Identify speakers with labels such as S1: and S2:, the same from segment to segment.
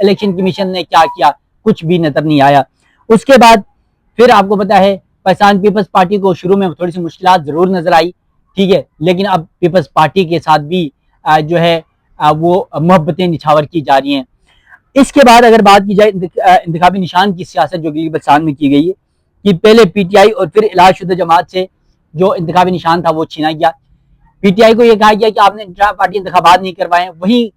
S1: Election commission نے کیا کیا، کچھ بھی نظر نہیں آیا۔ اس کے بعد پھر آپ کو پتا ہے پاکستان پیپلز پارٹی کو شروع میں تھوڑی سی مشکلات ضرور نظر آئی، ٹھیک ہے، لیکن اب پیپلز پارٹی کے ساتھ بھی جو ہے وہ محبتیں نچھاور کی جا رہی ہیں۔ اس کے بعد اگر بات کی جائے انتخابی نشان کی سیاست جو گلگت بلتستان میں کی گئی ہے کہ پہلے پی ٹی آئی اور پھر اعلان شدہ جماعت سے جو انتخابی نشان تھا وہ چھینا گیا۔ پی ٹی آئی کو یہ کہا گیا کہ آپ نے انٹرا پارٹی انتخابات نہیں کروائے، وہیں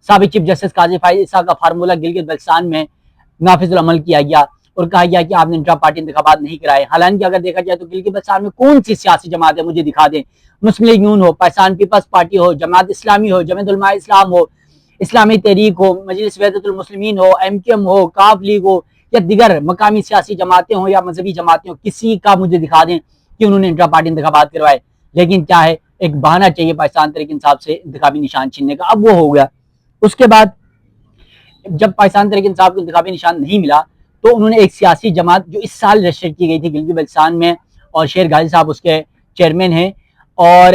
S1: سابق چیف جسٹس قاضی فائز عیسیٰ کا فارمولہ گلگت بلتستان میں نافذ العمل کیا گیا اور کہا گیا کہ آپ نے انٹرا پارٹی انتخابات نہیں کرائے۔ حالانکہ اگر دیکھا جائے تو گلگت بلتستان میں کون سی سیاسی جماعت ہے مجھے دکھا دیں، مسلم لیگ نون ہو، پاکستان پیپلز پارٹی ہو، جماعت اسلامی ہو، جمعیت علماء اسلام ہو، اسلامی تحریک ہو، مجلس وحدت المسلمین ہو، ایم کیو ایم ہو، کاف لیگ ہو یا دیگر مقامی سیاسی جماعتیں ہوں یا مذہبی جماعتیں ہوں، کسی کا مجھے دکھا دیں کہ انہوں نے انٹرا پارٹی انتخابات کروائے۔ لیکن کیا ہے، ایک بہانہ چاہیے پاکستان تحریک انصاف سے انتخابی نشان چھیننے کا، اب وہ ہو گیا۔ اس کے بعد جب پاکستان تحریک انصاف کو انتخابی نشان نہیں ملا تو انہوں نے ایک سیاسی جماعت جو اس سال رجسٹر کی گئی تھی گلگت بلتستان میں، اور شیر غازی صاحب اس کے چیئرمین ہیں، اور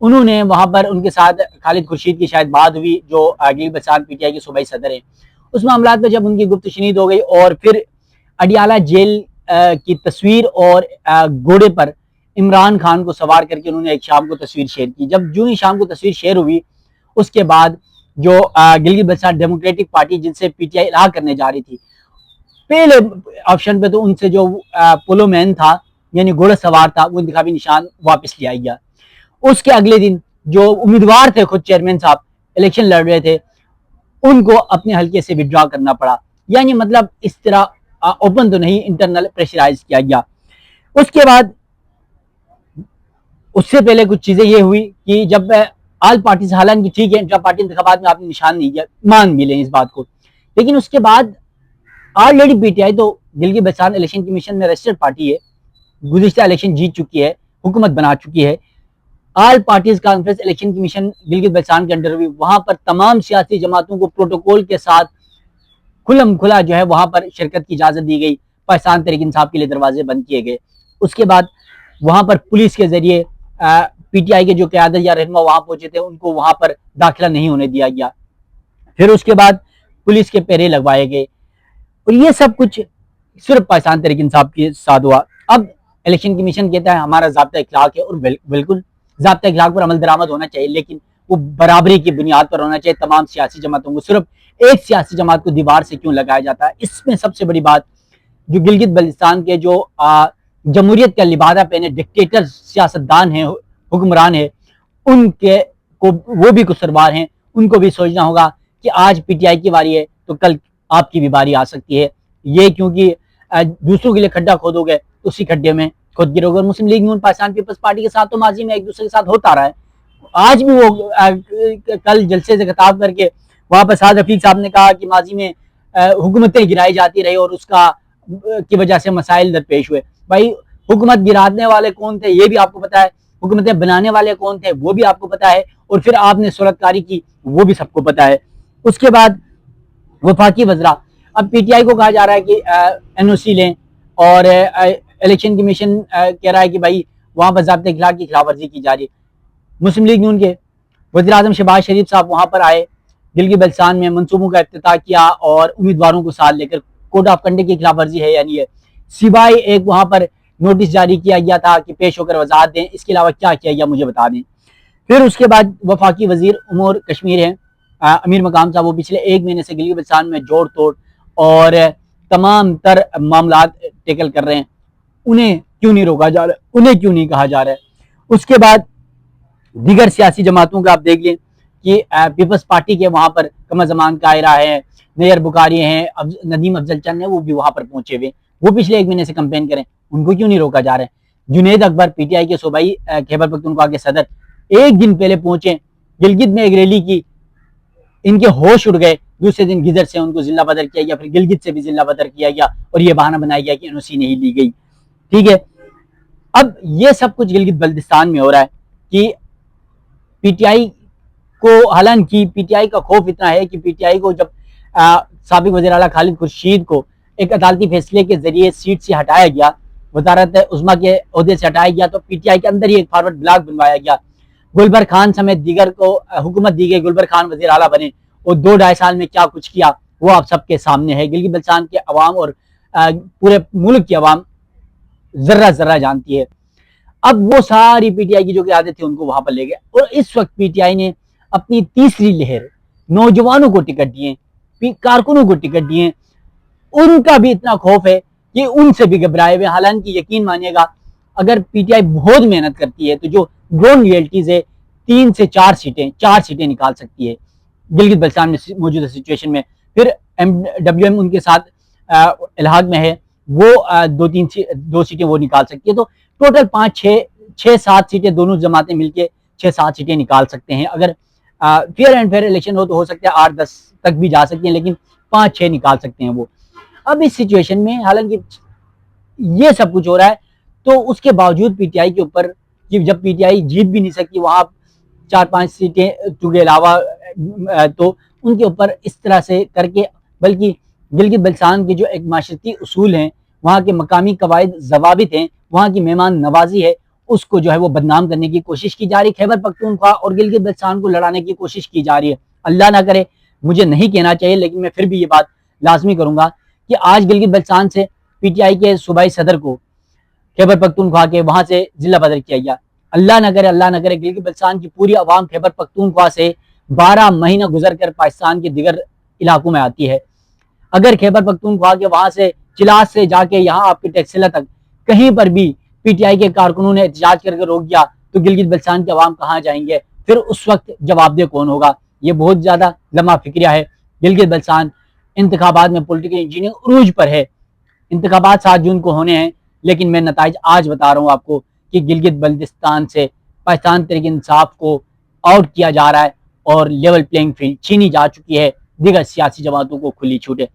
S1: انہوں نے وہاں پر ان کے ساتھ خالد خورشید کی شاید بات ہوئی جو Gilgit Baltistan P T I کے صوبائی صدر ہیں۔ اس معاملات میں جب ان کی گفت و شنید ہو گئی اور پھر اڈیالہ جیل کی تصویر اور گھوڑے پر عمران خان کو سوار کر کے انہوں نے ایک شام کو تصویر شیئر کی۔ جب جو ہی شام کو تصویر شیئر ہوئی اس کے بعد جو گلگت بلتستان ڈیموکریٹک پارٹی جن سے پی ٹی آئی الحاق کرنے جا رہی تھی، پہلے آپشن پہ تو ان سے جو پولو مین تھا یعنی گھوڑا سوار تھا وہ انتخابی نشان واپس لے آئی گیا۔ اس کے اگلے دن جو امیدوار تھے خود چیئرمین صاحب الیکشن لڑ رہے تھے ان کو اپنے حلقے سے وڈرا کرنا پڑا، یعنی مطلب اس طرح اوپن تو نہیں، انٹرنل پریشرائز کیا گیا۔ اس کے بعد اس سے پہلے کچھ چیزیں یہ ہوئی کہ جب آل پارٹی سے، حالانکہ ٹھیک ہے انٹرا پارٹی انتخابات میں آپ نے نشان نہیں دیا، مان بھی لیں اس بات کو، لیکن اس کے بعد آلریڈی پی ٹی آئی تو گلگت بلتستان الیکشن کمیشن میں رجسٹرڈ پارٹی ہے، گزشتہ الیکشن جیت چکی ہے، حکومت بنا چکی ہے۔ All parties conference election commission Gilgit Baltistan کے انڈر ہوئی، وہاں پر تمام سیاسی جماعتوں کو پروٹوکول کے ساتھ کھلم کھلا جو ہے وہاں پر شرکت کی اجازت دی گئی، پاکستان تحریک انصاف کے لیے دروازے بند کیے گئے۔ اس کے بعد وہاں پر پولیس کے ذریعے پی ٹی آئی کے جو قیادت یا رہنما وہاں پہنچے تھے ان کو وہاں پر داخلہ نہیں ہونے دیا گیا۔ پھر اس کے بعد پولیس کے پہرے لگوائے گئے اور یہ سب کچھ صرف پاکستان تحریک انصاف کے ساتھ ہوا۔ اب الیکشن کمیشن کہتا ہے ہمارا ضابطہ اخلاق ہے، اور بالکل ضابطہ اخلاق پر عمل درآمد ہونا چاہیے، لیکن وہ برابری کی بنیاد پر ہونا چاہیے تمام سیاسی جماعتوں کو۔ صرف ایک سیاسی جماعت کو دیوار سے کیوں لگایا جاتا ہے؟ اس میں سب سے بڑی بات جو گلگت بلتستان کے جو جمہوریت کا لبادہ پہنے ڈکٹیٹر سیاستدان ہیں، حکمران ہیں، ان کے کو وہ بھی قصوروار ہیں، ان کو بھی سوچنا ہوگا کہ آج پی ٹی آئی کی باری ہے تو کل آپ کی بھی باری آ سکتی ہے۔ یہ کیونکہ دوسروں کے لیے کھڈا کھودو گے تو اسی کھڈے میں خود گرو گے۔ مسلم لیگ نون پاکستان پیپلز پارٹی کے ساتھ تو ماضی میں ایک دوسرے کے ساتھ ہوتا رہا ہے، آج بھی وہ کل جلسے سے خطاب کر کے وہاں پر سعد رفیق صاحب نے کہا کہ ماضی میں حکومتیں گرائی جاتی رہی اور اس کی وجہ سے مسائل درپیش ہوئے۔ بھائی حکومت گرانے والے کون تھے یہ بھی آپ کو پتا ہے، حکومتیں بنانے والے کون تھے وہ بھی آپ کو پتا ہے، اور پھر آپ نے صورتکاری کی وہ بھی سب کو پتا ہے۔ اس کے بعد وفاقی وزراء، اب پی ٹی آئی کو کہا جا رہا ہے کہ این او سی لیں، اور الیکشن کمیشن کہہ رہا ہے کہ بھائی وہاں پر ضابطۂ اخلاق کی خلاف ورزی کی جا رہی ہے۔ مسلم لیگ نون کے وزیر اعظم شہباز شریف صاحب وہاں پر آئے، گلگت بلتستان میں منصوبوں کا افتتاح کیا اور امیدواروں کو ساتھ لے کر کوڈ آف کنڈکٹ کی خلاف ورزی ہے یا نہیں ہے؟ سوائے ایک وہاں پر نوٹس جاری کیا گیا تھا کہ پیش ہو کر وضاحت دیں، اس کے علاوہ کیا کیا گیا مجھے بتا دیں۔ پھر اس کے بعد وفاقی وزیر امور کشمیر ہیں امیر مقام صاحب، وہ پچھلے ایک مہینے سے گلگت بلتستان میں جوڑ توڑ اور تمام تر معاملات ٹیکل کر رہے ہیں، انہیں کیوں نہیں روکا جا رہا، انہیں کیوں نہیں کہا جا رہا ہے؟ اس کے بعد دیگر سیاسی جماعتوں کا آپ دیکھ لیں کہ پیپلز پارٹی کے وہاں پر قمر زمان قاہرہ ہے، نیئر بخاری ہیں، ندیم افضل چند ہیں، وہ بھی وہاں پر پہنچے ہوئے، وہ پچھلے ایک مہینے سے کمپین کریں، ان کو کیوں نہیں روکا جا رہا ہے؟ جنید اکبر پی ٹی آئی کے صوبائی خیبر پختونخوا کے صدر ایک دن پہلے پہنچے، گلگت میں ایک ریلی کی، ان کے ہوش اڑ گئے، دوسرے دن گدر سے ان کو ضلع بدر کیا گیا، پھر گلگت سے بھی ضلع بدر کیا گیا اور یہ بہانہ بنایا گیا کہ این او سی نہیں لی گئی، ٹھیک ہے۔ اب یہ سب کچھ گلگت بلتستان میں ہو رہا ہے کہ پی ٹی آئی کو، حالانکہ پی ٹی آئی کا خوف اتنا ہے کہ پی ٹی آئی کو جب سابق وزیر اعلیٰ خالد خورشید کو ایک عدالتی فیصلے کے ذریعے سیٹ سے ہٹایا گیا، وزارت عظمیٰ کے عہدے سے ہٹایا گیا، تو پی ٹی آئی کے اندر ہی ایک فارورڈ بلاک بنوایا گیا، گلبر خان سمیت دیگر کو حکومت دی گئی، گلبر خان وزیر اعلیٰ بنے اور 2-2.5 سال میں کیا کچھ کیا وہ آپ سب کے سامنے ہے. گلگت بلتستان کے عوام اور پورے ملک کی عوام ذرہ ذرہ جانتی ہے. اب وہ ساری پی ٹی آئی کی جو قیادت تھی ان کو وہاں پر لے گئے, اور اس وقت پی ٹی آئی نے اپنی تیسری لہر نوجوانوں کو ٹکٹ دیے, کارکنوں کو ٹکٹ دیے. ان کا بھی اتنا خوف ہے کہ ان سے بھی گھبرائے ہوئے. حالانکہ یقین مانیے گا اگر پی ٹی آئی بہت محنت کرتی ہے تو جو گراؤنڈ ریئلٹیز ہے 3 سے 4 سیٹیں نکال سکتی ہے گلگت بلتستان میں موجودہ سچویشن میں. پھر WM ان کے ساتھ الحاق میں ہے, وہ 2 سیٹیں وہ نکال سکتی ہے. تو ٹوٹل 5-6-7 سیٹیں دونوں جماعتیں مل کے 6-7 سیٹیں نکال سکتے ہیں. اگر فیئر اینڈ فیئر الیکشن ہو تو ہو سکتا ہے 8-10 تک بھی جا سکتے ہیں, لیکن 5-6 نکال سکتے ہیں وہ. اب اس سچویشن میں حالانکہ یہ سب کچھ ہو رہا ہے تو اس کے باوجود پی ٹی آئی کے اوپر جب پی ٹی آئی جیت بھی نہیں سکتی وہاں 4-5 سیٹیں کے علاوہ, تو ان کے اوپر اس طرح سے کر کے, بلکہ گلگت بلتستان کے جو ایک معاشرتی اصول ہیں, وہاں کے مقامی قواعد ضوابط ہیں, وہاں کی مہمان نوازی ہے, اس کو جو ہے وہ بدنام کرنے کی کوشش کی جا رہی ہے. خیبر پختونخوا اور گلگت بلتستان کو لڑانے کی کوشش کی جا رہی ہے. اللہ نہ کرے, مجھے نہیں کہنا چاہیے لیکن میں پھر بھی یہ بات لازمی کروں گا کہ آج گلگت بلتستان سے پی ٹی آئی کے صوبائی صدر کو خیبر پختونخوا کے وہاں سے ضلع بدر کیا گیا. اللہ نہ کرے گلگت بلتستان کی پوری عوام خیبر پختونخوا سے 12 مہینہ گزر کر پاکستان کے دیگر علاقوں میں آتی ہے. اگر خیبر پختونخوا کے وہاں سے چلاس سے جا کے یہاں آپ کے ٹیکسلا تک کہیں پر بھی پی ٹی آئی کے کارکنوں نے احتجاج کر کے روک دیا تو گلگت بلتستان کے عوام کہاں جائیں گے؟ پھر اس وقت جواب دہ کون ہوگا؟ یہ بہت زیادہ لمحہ فکریہ ہے. گلگت بلتستان انتخابات میں پولیٹیکل انجینئرنگ عروج پر ہے. انتخابات 7 جون کو ہونے ہیں, لیکن میں نتائج آج بتا رہا ہوں آپ کو کہ گلگت بلتستان سے پاکستان تحریک انصاف کو آؤٹ کیا جا رہا ہے اور لیول پلینگ فیلڈ چھینی جا چکی ہے, دیگر سیاسی جماعتوں کو کھلی چھوٹ ہے.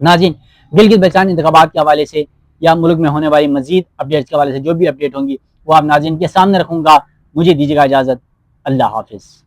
S1: ناظرین, گلگت بلتستان انتخابات کے حوالے سے یا ملک میں ہونے والی مزید اپڈیٹس کے حوالے سے جو بھی اپڈیٹ ہوں گی وہ آپ ناظرین کے سامنے رکھوں گا. مجھے دیجیے گا اجازت. اللہ حافظ.